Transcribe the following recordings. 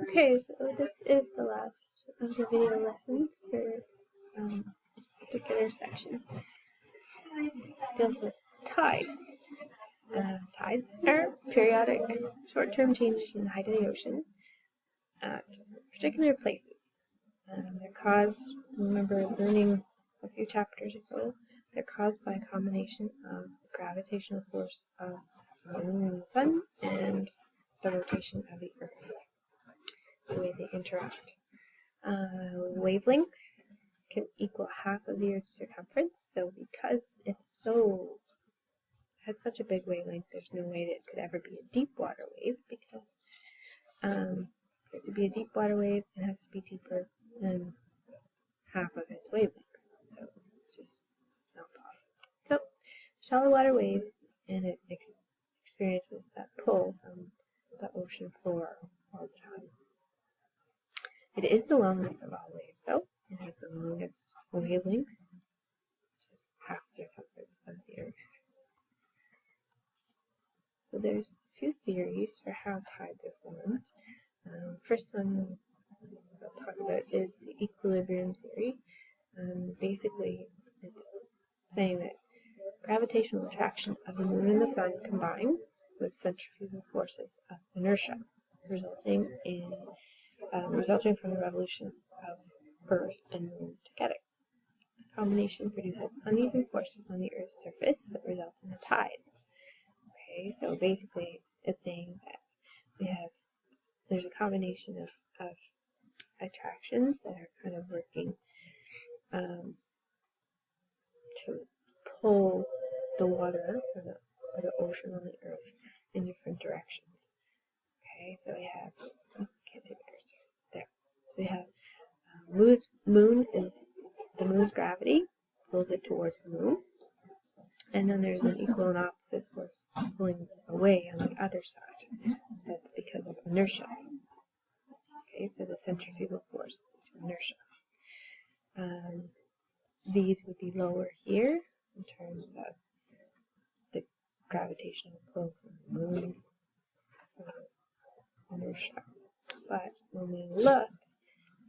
Okay, so this is the last of the video lessons for this particular section. It deals with tides. Tides are periodic, short-term changes in the height of the ocean at particular places. They're caused, remember learning a few chapters ago, they're caused by a combination of the gravitational force of the moon and the sun and the rotation of the earth, the way they interact. Wavelength can equal half of the Earth's circumference, so because it's has such a big wavelength, there's no way that it could ever be a deep water wave, because for it to be a deep water wave, it has to be deeper than half of its wavelength, so it's just not possible. So, shallow water wave, and it experiences that pull from the ocean floor all the time. It is the longest of all waves, though. It has the longest wavelength, which is half the circumference of the Earth. So there's a few theories for how tides are formed. First one I'll talk about is the equilibrium theory. Basically, it's saying that gravitational attraction of the moon and the sun combine with centrifugal forces of inertia, resulting from the revolution of Earth and Moon together. The combination produces uneven forces on the Earth's surface that result in the tides. Okay, so basically it's saying that there's a combination of attractions that are kind of working to pull the water or the ocean on the Earth in different directions. Okay, so we have, can't see the cursor, there. So we have the moon's gravity pulls it towards the moon, and then there's an equal and opposite force pulling away on the other side. That's because of inertia. Okay, so the centrifugal force due to inertia. These would be lower here in terms of the gravitational pull from the moon, inertia. But when we look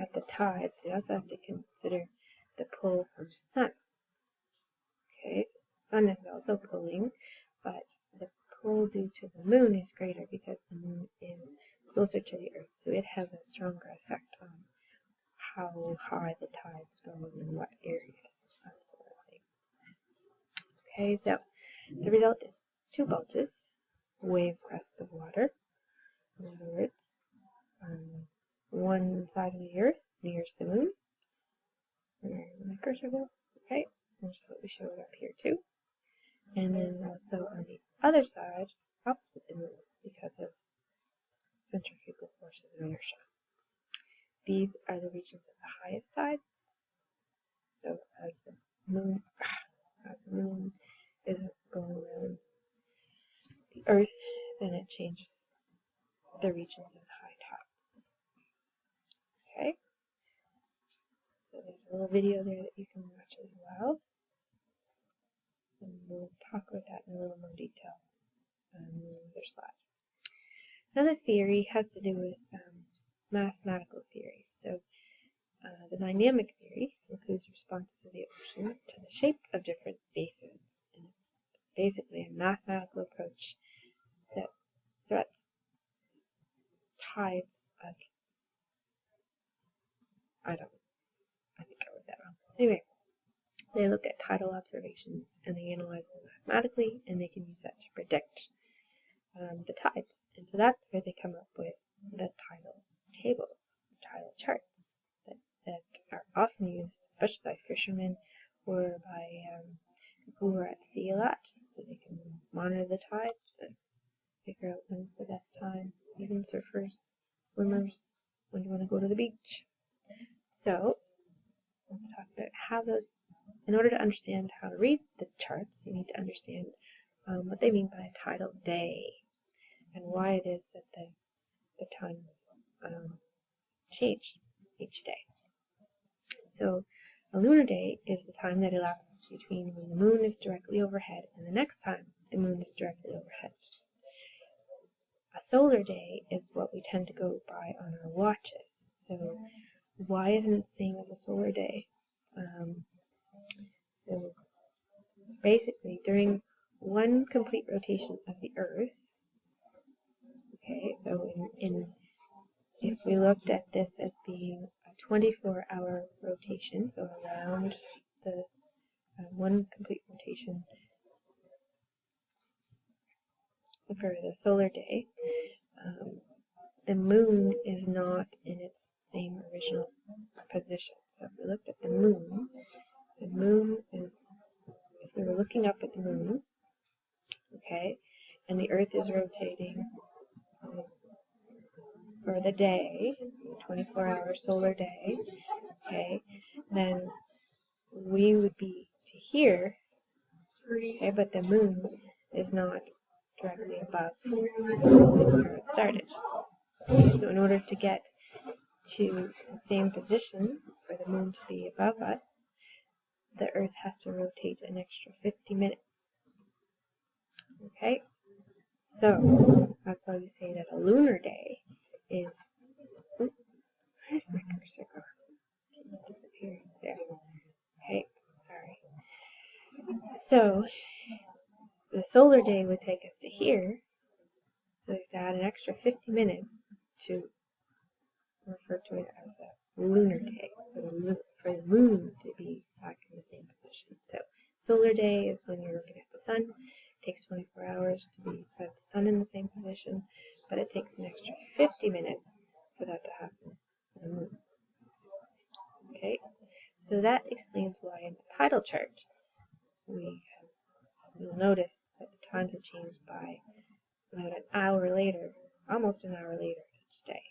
at the tides, we also have to consider the pull from the sun. Okay, so the sun is also pulling, but the pull due to the moon is greater because the moon is closer to the Earth, so it has a stronger effect on how high the tides go and in what areas, that sort of thing. Okay, so the result is two bulges, wave crests of water. In other words, one side of the Earth nearest the moon. Where my cursor go? Okay, that's what we showed up here too. And then also on the other side, opposite the moon, because of centrifugal forces of inertia. These are the regions of the highest tides. So as the moon is going around the Earth, then it changes the regions of the high tides. Okay. So there's a little video there that you can watch as well. And we'll talk about that in a little more detail on another slide. Another theory has to do with mathematical theories. So the dynamic theory includes responses of the ocean to the shape of different basins. And it's basically a mathematical approach that threats tides of, I think I wrote that wrong. Anyway, they look at tidal observations and they analyze them mathematically, and they can use that to predict the tides. And so that's where they come up with the tidal tables, tidal charts that are often used, especially by fishermen or by people who are at sea a lot, so they can monitor the tides and figure out when's the best time. Even surfers, swimmers, when you want to go to the beach. So let's talk about how those, in order to understand how to read the charts, you need to understand what they mean by a tidal day and why it is that the times change each day. So a lunar day is the time that elapses between when the moon is directly overhead and the next time the moon is directly overhead. A solar day is what we tend to go by on our watches. So why isn't it the same as a solar day? So basically, during one complete rotation of the Earth, okay, so if we looked at this as being a 24-hour rotation, so around the one complete rotation for the solar day, the moon is not in its same original position. So if we looked at the moon is, if we were looking up at the moon, okay, and the Earth is rotating for the day, 24-hour solar day, okay, then we would be to here, okay, but the moon is not directly above where it started. Okay, so in order to get to the same position for the moon to be above us, the Earth has to rotate an extra 50 minutes. Okay, so that's why we say that a lunar day is, where's my cursor gone? It's disappearing there. Okay, sorry. So the solar day would take us to here, so we have to add an extra 50 minutes to refer to it as a lunar day, for the moon to be back in the same position. So solar day is when you're looking at the sun. It takes 24 hours to be put the sun in the same position, but it takes an extra 50 minutes for that to happen for the moon. Okay, so that explains why in the tidal chart you'll notice that the times have changed by about an hour later, almost an hour later each day.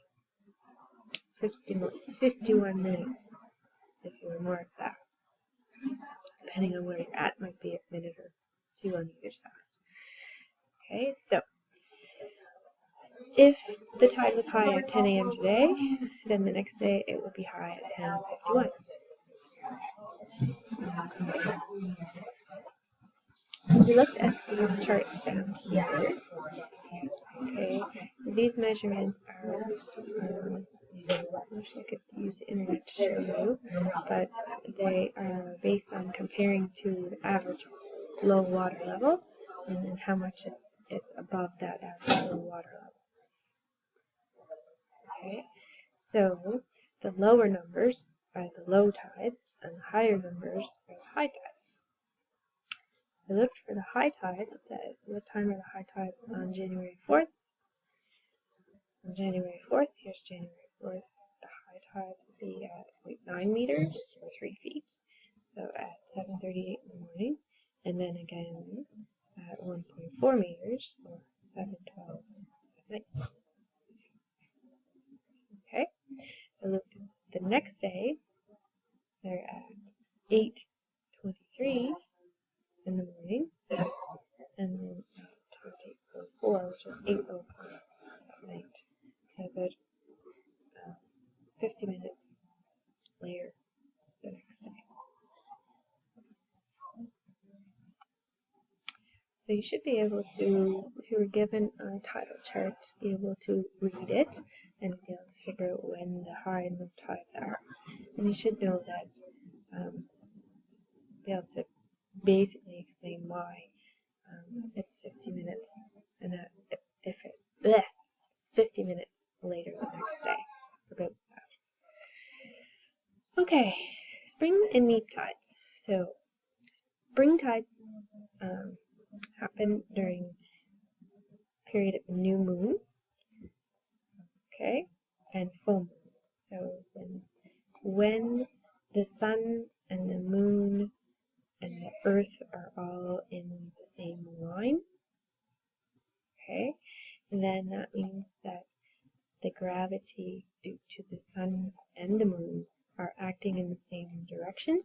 51 minutes, if you were more exact. Depending on where you're at, might be a minute or two on either side. Okay, so if the tide was high at 10 a.m. today, then the next day it would be high at 10:51. We looked at these charts down here. Okay, so these measurements are, I wish I could use the internet to show you, but they are based on comparing to the average low water level and then how much it's above that average low water level. Okay, so the lower numbers are the low tides and the higher numbers are the high tides. I looked for the high tides, that is, what time are the high tides on January 4th? On January 4th, here's January 4th, the high tides would be at 0.9 meters, or 3 feet, so at 7:38 in the morning, and then again at 1.4 meters, or 7:12 at night. Okay, I looked the next day, they're at 8:23 in the morning, and then at 20:04, which is 8:05 at night. So about 50 minutes later the next day. So you should be able to, if you were given a tidal chart, be able to read it and be able to figure out when the high and low tides are. And you should know that, be able to basically explain why it's 50 minutes, and that if it's 50 minutes later the next day, about that. Okay, spring and neap tides. So spring tides happen during a period of new moon, okay, and full moon. So when the sun and the moon and the earth are all in the same line, okay, and then that means that the gravity due to the sun and the moon are acting in the same direction,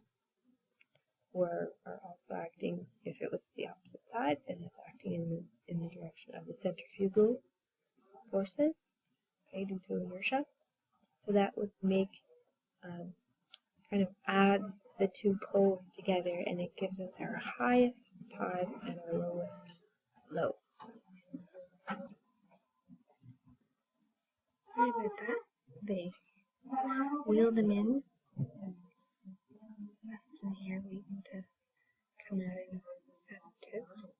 or are also acting, if it was the opposite side, then it's acting in the direction of the centrifugal forces, okay, due to inertia. So that would make, kind of adds the two poles together, and it gives us our highest tides and our lowest lows. sorry about that. They wheel them in, and it's less in here waiting to come out in 7 tips.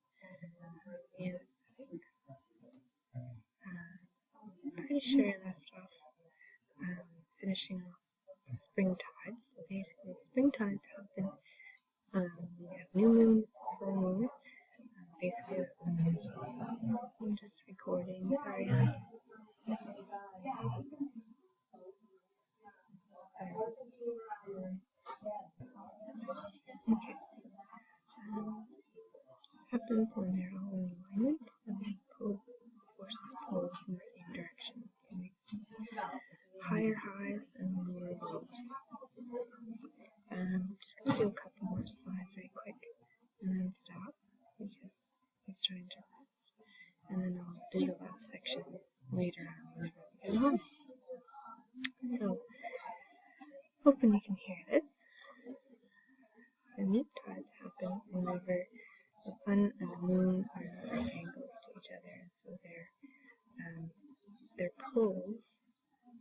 The anesthetics. I'm pretty sure I left off finishing off spring tides. So basically, spring tides happen. We have new moon, full moon. Basically, I'm just recording. Sorry, hon. Okay. So it happens when they're all in alignment and the forces pull in the same direction. So it makes higher highs and lower lows. Just gonna do a couple more slides right quick and then stop because he's trying to rest. And then I'll do the last section later on whenever we get home. So, hoping you can hear this. The neap tides happen whenever the sun and the moon are at right angles to each other, and so their poles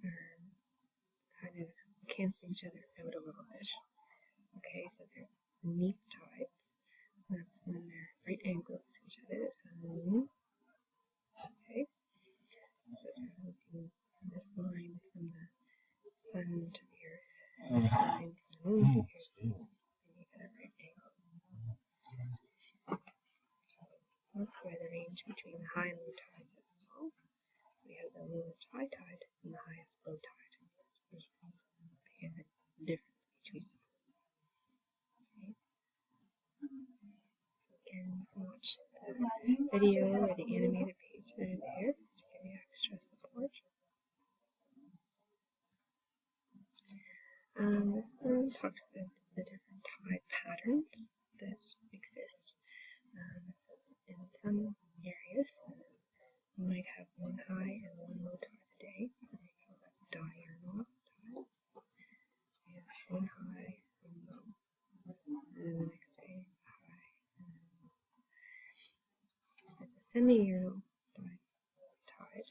are kind of cancel each other out a little bit. Okay, so they're neap tides. That's when they're right angles to each other, the sun and the moon. Okay, so they're looking in this line from the sun to the earth, and this line from the moon to the earth, and you get a right angle. That's why the range between the high and low tides is small. So we have the lowest high tide and the highest low tide. There's a big difference between them. Okay. So again, you can watch the video or the animated page that are there to give you extra support. This one talks about the different tide patterns that exist. It says in some areas you might have one high and one low tide a day, so we call that diurnal tides. We have one high and low, and then the next day high and then low. It's a semi-diurnal tide,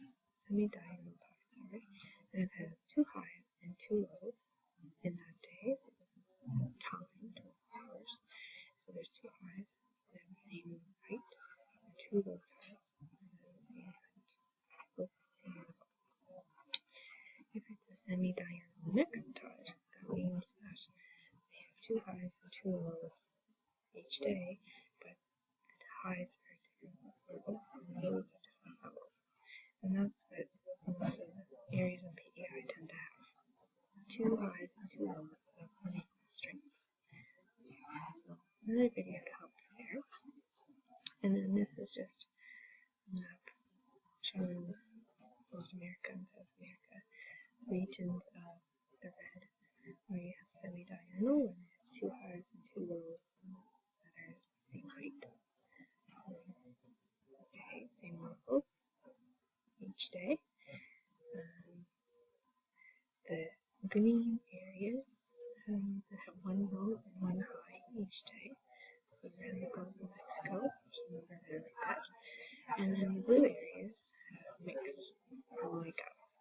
and it has 2 highs and 2 lows in that day, so this is time, 12 hours. So there's 2 highs that have the same height, and 2 low tides that have the same height, both at the same level. If it's a semi-diurnal mixed tide, that means that they have 2 highs and 2 lows each day, but the highs are different levels and the lows are different levels. And that's what most of the areas in PEI tend to have. 2 highs and 2 lows of unequal strength. So another video to help you there. And then this is just a map showing North America and South America regions of the red, where you have semi-diurnal, where you have 2 highs and 2 lows that are the same height. Okay, same levels each day. The green areas that have 1 low and 1 high each day. So around the Gulf of Mexico, like that. And then the blue areas have mixed, like us.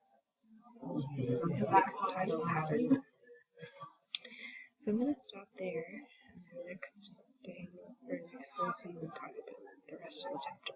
So we have mixed tidal patterns. So I'm going to stop there, and the next day, or next lesson, we'll talk about the rest of the chapter.